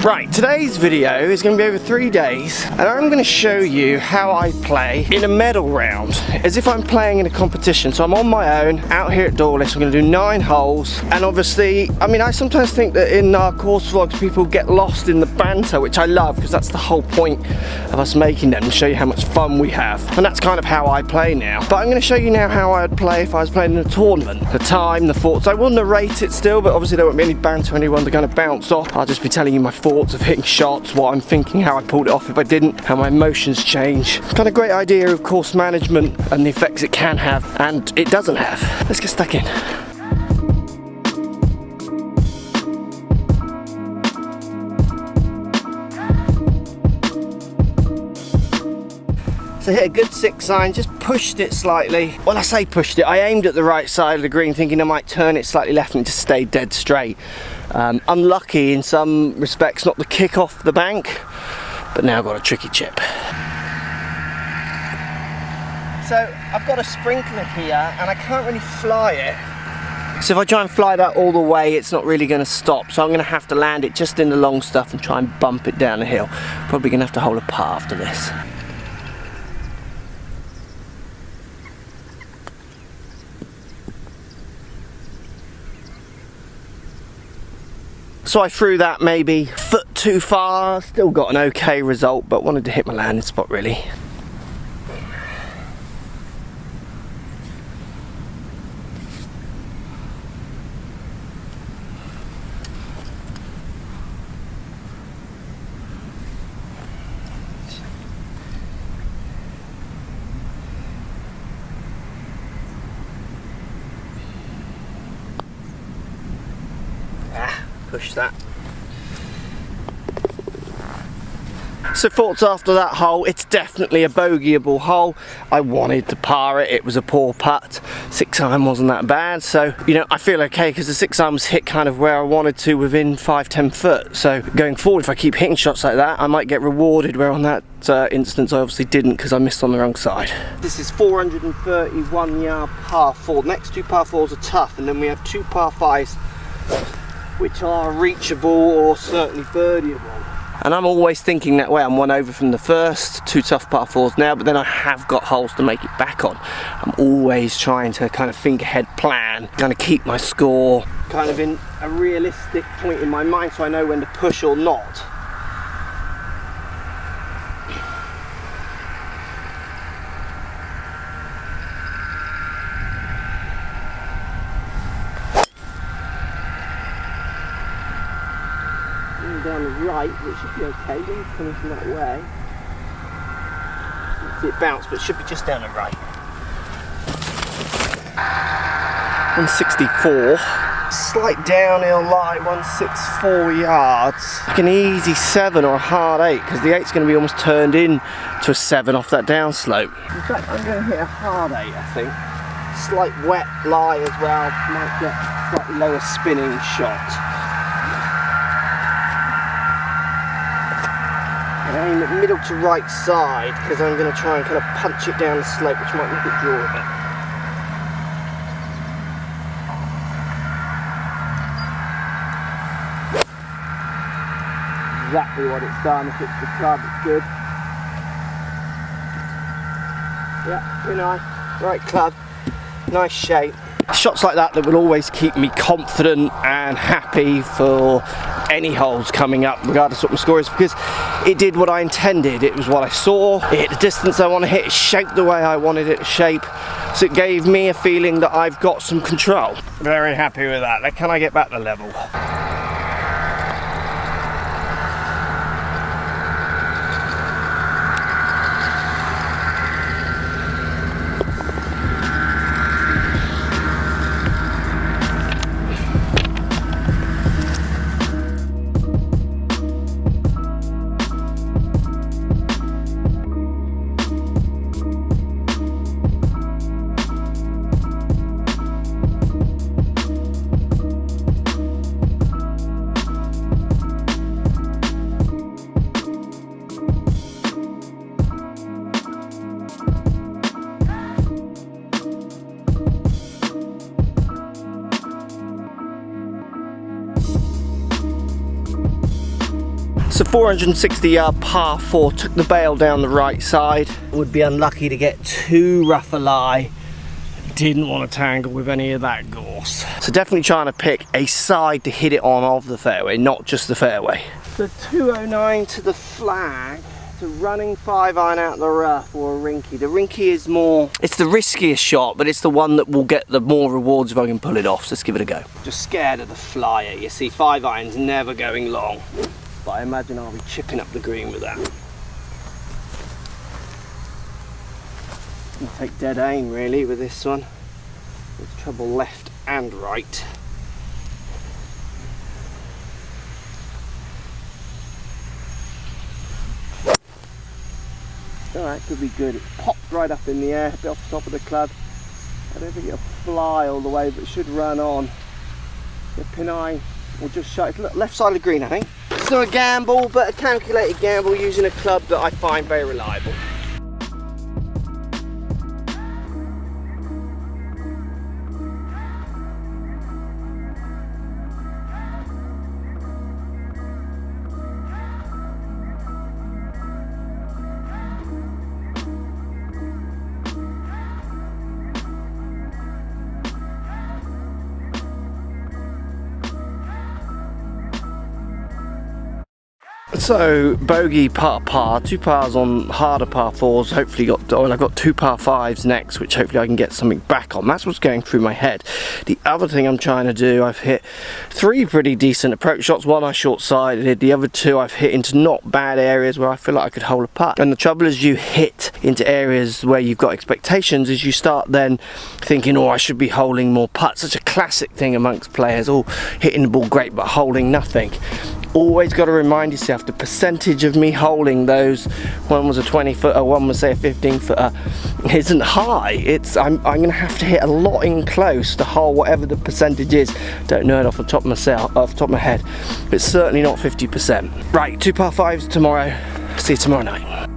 Right, today's video is going to be over 3 days, and I'm going to show you how I play in a medal round, as if I'm playing in a competition. So I'm on my own, out here at Dawlish. I'm going to do 9 holes, and obviously, I sometimes think that in our course vlogs people get lost in the banter, which I love, because that's the whole point of us making them, to show you how much fun we have. And that's kind of how I play now. But I'm going to show you now how I would play if I was playing in a tournament. The time, the thoughts. I will narrate it still, but obviously there won't be any banter, anyone to kind of bounce off. I'll just be telling you my thoughts of hitting shots, what I'm thinking, how I pulled it off if I didn't, how my emotions change. Kind of great idea of course management and the effects it can have and it doesn't have. Let's get stuck in. So hit a good 6 iron, just pushed it slightly. Well, I say pushed it, I aimed at the right side of the green thinking I might turn it slightly left and it just stayed dead straight. Unlucky in some respects not to kick off the bank, but now I've got a tricky chip. So I've got a sprinkler here and I can't really fly it. So if I try and fly that all the way, it's not really going to stop. So I'm going to have to land it just in the long stuff and try and bump it down the hill. Probably going to have to hold a par after this. So I threw that maybe a foot too far, still got an okay result, but wanted to hit my landing spot really. Push that. So thoughts after that hole, it's definitely a bogeyable hole. I wanted to par it, it was a poor putt. 6 iron wasn't that bad, so I feel okay because the 6 iron was hit kind of where I wanted to within 5-10 foot. So going forward, if I keep hitting shots like that, I might get rewarded, where on that instance I obviously didn't because I missed on the wrong side. This is 431 yard par 4. The next 2 par 4s are tough, and then we have 2 par 5s which are reachable or certainly birdieable. And I'm always thinking that way. I'm 1 over from the first, 2 tough par 4s now, but then I have got holes to make it back on. I'm always trying to kind of think ahead, plan, kind of keep my score kind of in a realistic point in my mind so I know when to push or not. Down the right, which should be okay. Wind's coming from that way. You can see it bounce, but it should be just down the right. 164. Slight downhill lie, 164 yards. Like an easy 7 or a hard 8, because the 8's going to be almost turned in to a 7 off that downslope. In fact, I'm going to hit a hard 8, I think. Slight wet lie as well. Might get a slightly lower spinning shot. Aim at middle to right side because I'm going to try and kind of punch it down the slope, which might make it draw a bit. Exactly what it's done. If it's the club, it's good. Yeah, very nice. Right club, nice shape. Shots like that will always keep me confident and happy for any holes coming up, regardless of what my score is, because it did what I intended. It was what I saw, it hit the distance I want to hit, it shaped the way I wanted it to shape, so it gave me a feeling that I've got some control. Very happy with that. Can I get back to level? So 460 yard par 4, took the bail down the right side. Would be unlucky to get too rough a lie. Didn't want to tangle with any of that gorse. So definitely trying to pick a side to hit it on of the fairway, not just the fairway. The 209 to the flag. It's a running 5-iron out the rough or a rinky. The rinky is more, it's the riskiest shot, but it's the one that will get the more rewards if I can pull it off. So let's give it a go. Just scared of the flyer. You see, 5-iron's never going long, but I imagine I'll be chipping up the green with that. I'll take dead aim really with this one. There's trouble left and right. Alright, could be good. It popped right up in the air, a bit off the top of the club. I don't think it'll fly all the way, but it should run on. The pin eye will just show. It's left side of the green, I think. Still a gamble, but a calculated gamble using a club that I find very reliable. So bogey par, 2 pars on harder par 4s, hopefully I've got 2 par 5s next, which hopefully I can get something back on. That's what's going through my head. The other thing I'm trying to do, I've hit 3 pretty decent approach shots, 1 I short-sided, the other 2 I've hit into not bad areas where I feel like I could hold a putt. And the trouble is you hit into areas where you've got expectations is you start then thinking, oh, I should be holding more putts. Such a classic thing amongst players, oh, hitting the ball great but holding nothing. Always got to remind yourself the percentage of me holding those, one was a 20-footer, one was say a 15-footer, isn't high. I'm going to have to hit a lot in close to hold whatever the percentage is. Don't know it off the top of my head, but it's certainly not 50%. Right, 2 par 5s tomorrow. See you tomorrow night.